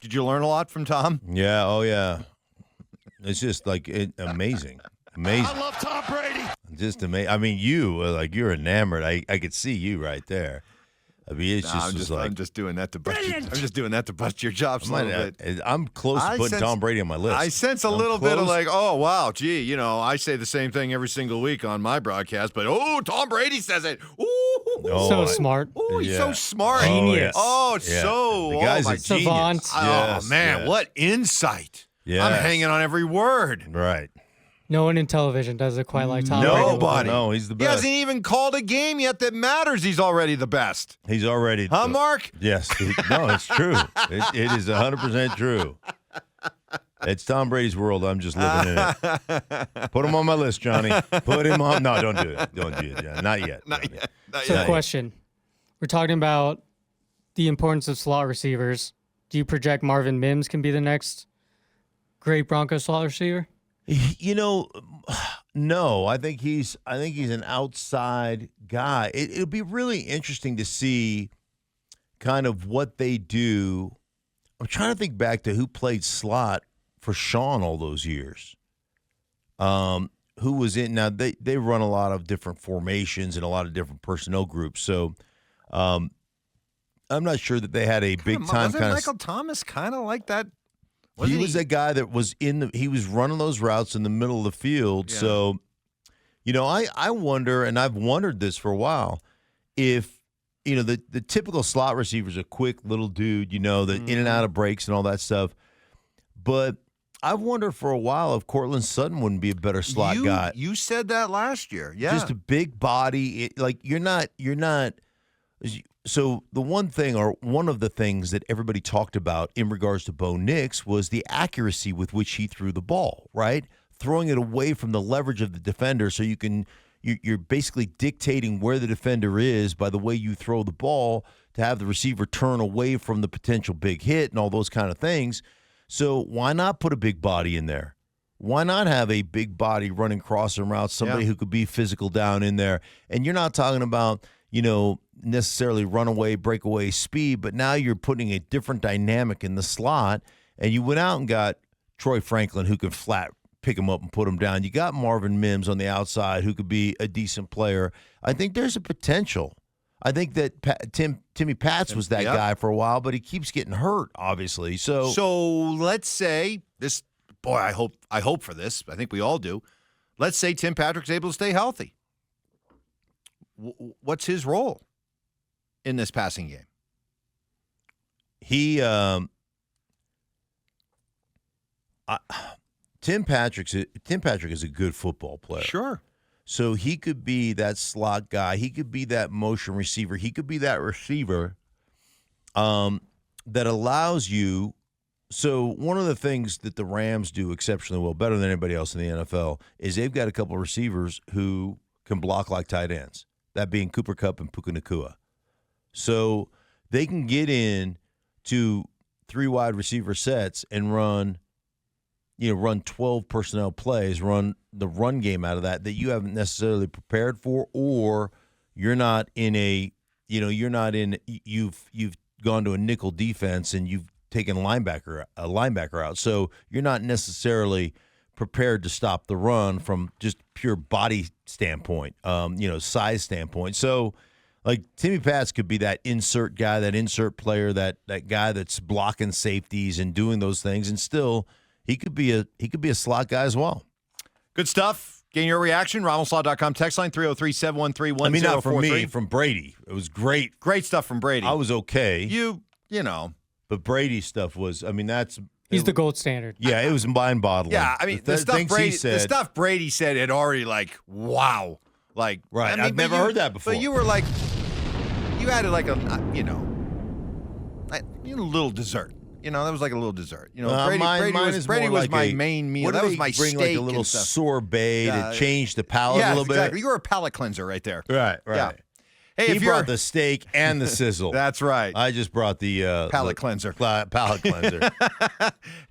Did you learn a lot from Tom? Yeah. Oh, yeah. It's just amazing. Amazing. I love Tom Brady. Just amazing. I mean, you're enamored. I could see you right there. I mean, it's I'm just doing that to bust. I'm just doing that to bust your chops a little bit. I'm close to putting Tom Brady on my list. I sense a little bit of oh wow, gee, I say the same thing every single week on my broadcast, but Tom Brady says it. So smart. Oh, he's so smart. Genius. The guy's a savant. genius. Oh man, what insight! Yes. I'm hanging on every word. Right. No one in television does it quite like Tom Brady. Nobody. No, he's the best. He hasn't even called a game yet that matters. He's already the best. He's already. Huh, Mark? Yes. No, it's true. It is 100% true. It's Tom Brady's world. I'm just living in it. Put him on my list, Johnny. Put him on. No, don't do it. Don't do it, John. Not yet. Not yet. So, question. We're talking about the importance of slot receivers. Do you project Marvin Mims can be the next great Broncos slot receiver? No. I think he's an outside guy. It'll be really interesting to see kind of what they do. I'm trying to think back to who played slot for Sean all those years. Who was in? Now they run a lot of different formations and a lot of different personnel groups. So I'm not sure that they had a big time kind of. Michael Thomas kind of like that? He was a guy that was he was running those routes in the middle of the field. Yeah. So, I wonder, and I've wondered this for a while, if, the typical slot receiver is a quick little dude, that in and out of breaks and all that stuff. But I've wondered for a while if Courtland Sutton wouldn't be a better slot guy. You said that last year. Yeah. Just a big body. You're not. So the one of the things that everybody talked about in regards to Bo Nix was the accuracy with which he threw the ball, right? Throwing it away from the leverage of the defender so you're basically dictating where the defender is by the way you throw the ball to have the receiver turn away from the potential big hit and all those kind of things. So why not put a big body in there? Why not have a big body running crossing routes, somebody who could be physical down in there? And you're not talking about, necessarily runaway, breakaway speed, but now you're putting a different dynamic in the slot, and you went out and got Troy Franklin who can flat pick him up and put him down. You got Marvin Mims on the outside who could be a decent player. I think there's a potential. I think that Timmy Pats was that guy for a while, but he keeps getting hurt, obviously. So let's say this. Boy, I hope for this. I think we all do. Let's say Tim Patrick's able to stay healthy. What's his role in this passing game? Tim Patrick is a good football player. Sure. So he could be that slot guy. He could be that motion receiver. He could be that receiver that allows you. So one of the things that the Rams do exceptionally well, better than anybody else in the NFL, is they've got a couple of receivers who can block like tight ends, that being Cooper Kupp and Puka Nacua. So they can get in to 3 wide receiver sets and run 12 personnel plays, run the run game out of that you haven't necessarily prepared for, or you've gone to a nickel defense and you've taken a linebacker out. So you're not necessarily prepared to stop the run from just pure body standpoint, size standpoint. So like Timmy Pats could be that insert guy, that insert player, that guy that's blocking safeties and doing those things, and still he could be a slot guy as well. Good stuff. Getting your reaction, RamosLaw.com text line 303-713-1043. I mean, not from me, from Brady. It was great. Great stuff from Brady. I was okay. You know. But Brady's stuff was, He's the gold standard. Yeah, it was mind-boggling. Yeah, I mean, the stuff Brady said had already wow. Right. I've never heard that before. But you were like, you added like a little dessert. That was like a little dessert. Brady was my main meal. That was my steak. Bring like a little sorbet to change the palate a little bit. Exactly. You were a palate cleanser right there. Right. Yeah. Hey, he brought the steak and the sizzle. That's right. I just brought the palate cleanser. Palate cleanser.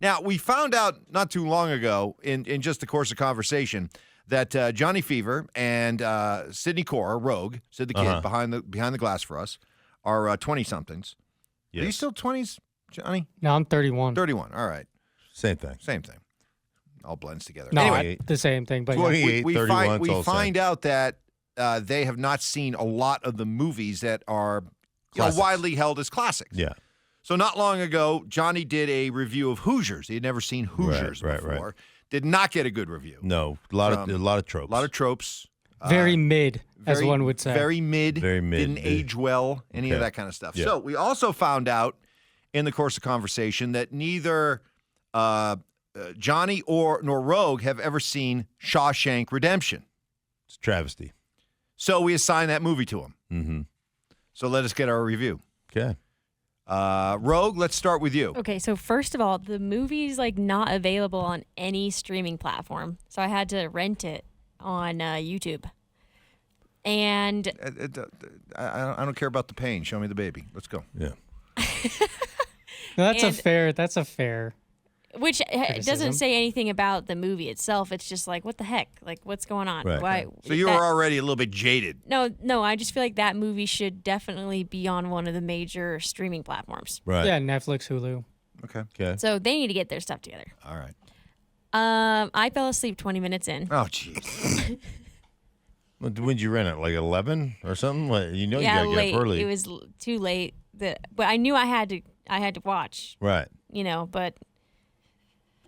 Now, we found out not too long ago in just the course of conversation that Johnny Fever and Sidney Cora, Rogue, Sid the Kid, behind the glass for us, are 20-somethings. Yes. Are you still 20s? Johnny? No, I'm 31. 31. All right. Same thing. Same thing. All blends together. No, Anyway, the same thing. But yeah. 28, we 31, find, it's all the find out that they have not seen a lot of the movies that are widely held as classics. Yeah. So not long ago, Johnny did a review of Hoosiers. He had never seen Hoosiers Right. before. Did not get a good review. No, a lot of tropes. A lot of tropes. Very mid, as one would say. Very mid. Very mid. Didn't age well, any of that kind of stuff. Yeah. So we also found out in the course of conversation that neither Johnny nor Rogue have ever seen Shawshank Redemption. It's a travesty. So we assigned that movie to him. Mm-hmm. So let us get our review. Okay. Rogue, let's start with you. Okay, so first of all, the movie's like not available on any streaming platform, so I had to rent it on YouTube. And I don't care about the pain. Show me the baby. Let's go. Yeah. No, that's and- a fair. which Criticism. doesn't say anything about the movie itself. It's just like, what the heck? Like, what's going on? Right. Why? So you were already a little bit jaded. No. I just feel like that movie should definitely be on one of the major streaming platforms. Right. Yeah, Netflix, Hulu. Okay. Okay. So they need to get their stuff together. All right. I fell asleep 20 minutes in. Oh, jeez. When did you rent it? Like 11 or something? Like, you know, Yeah, you gotta late. get up early. It was too late. But I knew I had to watch. Right. But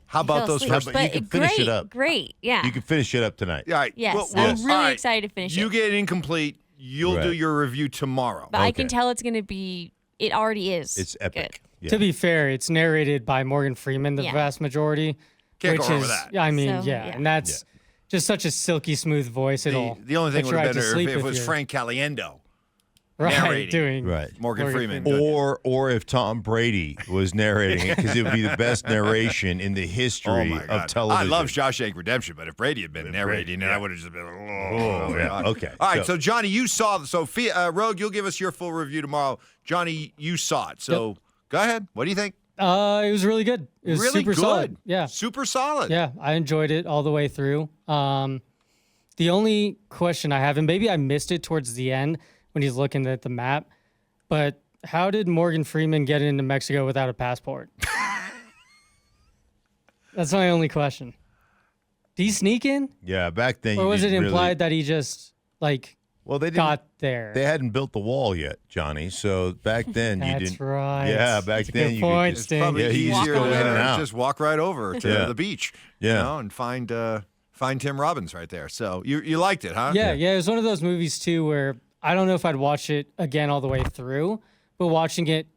How about those asleep. first? But you can finish great, it up. Great, yeah. You can finish it up tonight. All right. Yes, Well, I'm really all right. excited to finish You it. get incomplete. You'll Right. do your review tomorrow. But I Okay. can tell it's going to be. It already is. It's epic. Yeah. To be fair, it's narrated by Morgan Freeman, the Yeah. vast majority. Can't which go wrong is, with that. I mean, So, yeah, yeah. and that's just such a silky smooth voice. It'll The only thing put would you have right been to better sleep if it if was you're- Frank Caliendo, right, narrating. doing Right. Morgan Freeman. Or if Tom Brady was narrating it, because it would be the best narration in the Oh history my of God. television. I love Shawshank Redemption, but if Brady had been narrating it, I would have just been. Oh, yeah. God. Okay. All right. So Johnny, you saw. So Rogue, you'll give us your full review tomorrow. Johnny, you saw it. So go ahead. What do you think? It was really good. It was Really super good. solid. Yeah. Super solid. Yeah, I enjoyed it all the way through. The only question I have, and maybe I missed it towards the end when he's looking at the map, but how did Morgan Freeman get into Mexico without a passport? That's my only question. Did he sneak in? Yeah, back then. Or was it didn't implied really, that he just, well, they didn't, got there? They hadn't built the wall yet, Johnny. So back then you That's didn't. right. Yeah, back That's a then good you point, could just. Sting. Probably Yeah, you easier just go in and to out. just walk right over to Yeah. the beach. Yeah. You know, and find Tim Robbins right there. So you liked it, huh? Yeah, it was one of those movies too where I don't know if I'd watch it again all the way through, but watching it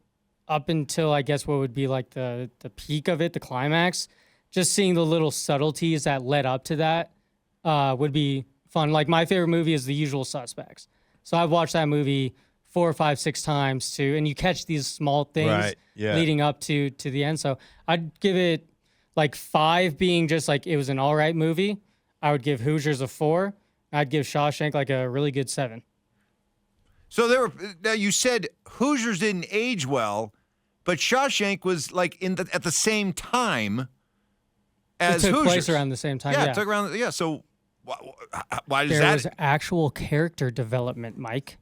up until I guess what would be like the peak of it, the climax, just seeing the little subtleties that led up to that would be fun. Like my favorite movie is The Usual Suspects. So I've watched that movie 4, 5, 6 times too, and you catch these small things Right, yeah. leading up to the end. So I'd give it like 5 being just like it was an all right movie. I would give Hoosiers a 4. I'd give Shawshank like a really good 7. So now you said Hoosiers didn't age well, but Shawshank was like at the same time as It took Hoosiers. place around the same time. Yeah, Yeah, it took around. Yeah, so why does there that? was actual character development, Mike.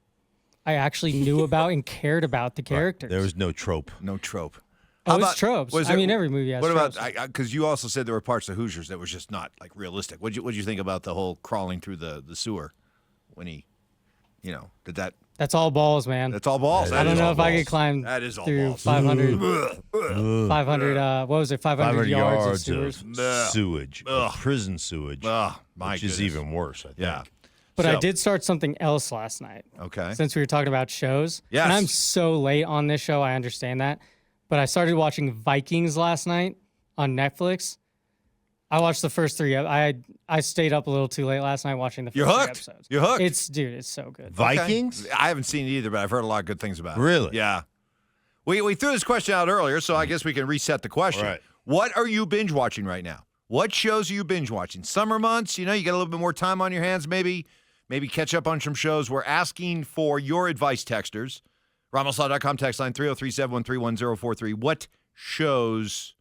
I actually knew about and cared about the characters. There was no trope. No trope. Oh, it's tropes. I mean, every movie has What tropes. about? Because you also said there were parts of Hoosiers that was just not like realistic. What'd you think about the whole crawling through the sewer when he, did that? That's all balls, man. That's all balls. That I don't is know all if I balls. could climb That is all through balls. 500, 500, what was it, 500 yards of sewers. sewage, Ugh. prison sewage, Oh, my which goodness. is even worse. I think. Yeah. But I So- did start something else last night. Okay. Since we were talking about shows. Yes. And I'm so late on this show, I understand that. But I started watching Vikings last night on Netflix. I watched the first 3. I stayed up a little too late last night watching the first You're 3 hooked. episodes. You're hooked. It's so good. Vikings. Okay. I haven't seen it either, but I've heard a lot of good things about it. Really? Yeah. We threw this question out earlier, so I guess we can reset the question. Right. What are you binge watching right now? What shows are you binge watching? Summer months, you got a little bit more time on your hands, maybe catch up on some shows. We're asking for your advice, texters. RamosLaw.com text line 303-713-1043. What shows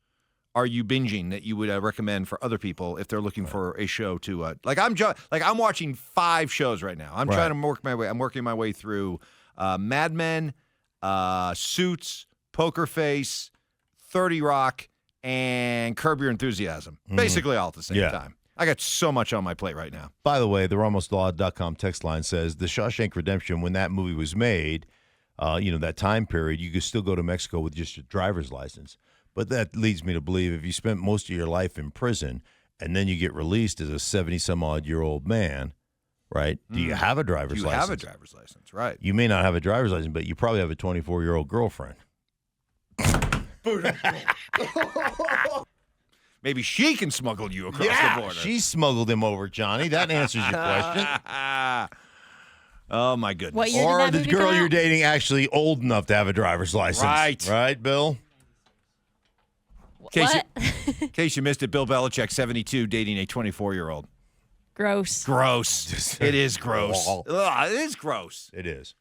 are you binging that you would recommend for other people if they're looking for a show to I'm watching 5 shows right now. I'm Right. trying to work my way. I'm working my way through Mad Men, Suits, Poker Face, 30 Rock, and Curb Your Enthusiasm. Basically all at the same time. I got so much on my plate right now. By the way, the RamosLaw.com text line says the Shawshank Redemption, when that movie was made, that time period, you could still go to Mexico with just your driver's license. But that leads me to believe if you spent most of your life in prison and then you get released as a 70-some-odd-year-old man, right? Do you have a driver's license? You have a driver's license, right. You may not have a driver's license, but you probably have a 24-year-old girlfriend. Maybe she can smuggle you across the border. She smuggled him over, Johnny. That answers your question. Oh, my goodness. What year Or did that the movie girl come you're out? dating actually old enough to have a driver's license. Right. Right, Bill? What? In case you missed it, Bill Belichick, 72, dating a 24-year-old. Gross. Gross. It is gross. Wow. Ugh, it is gross. It is.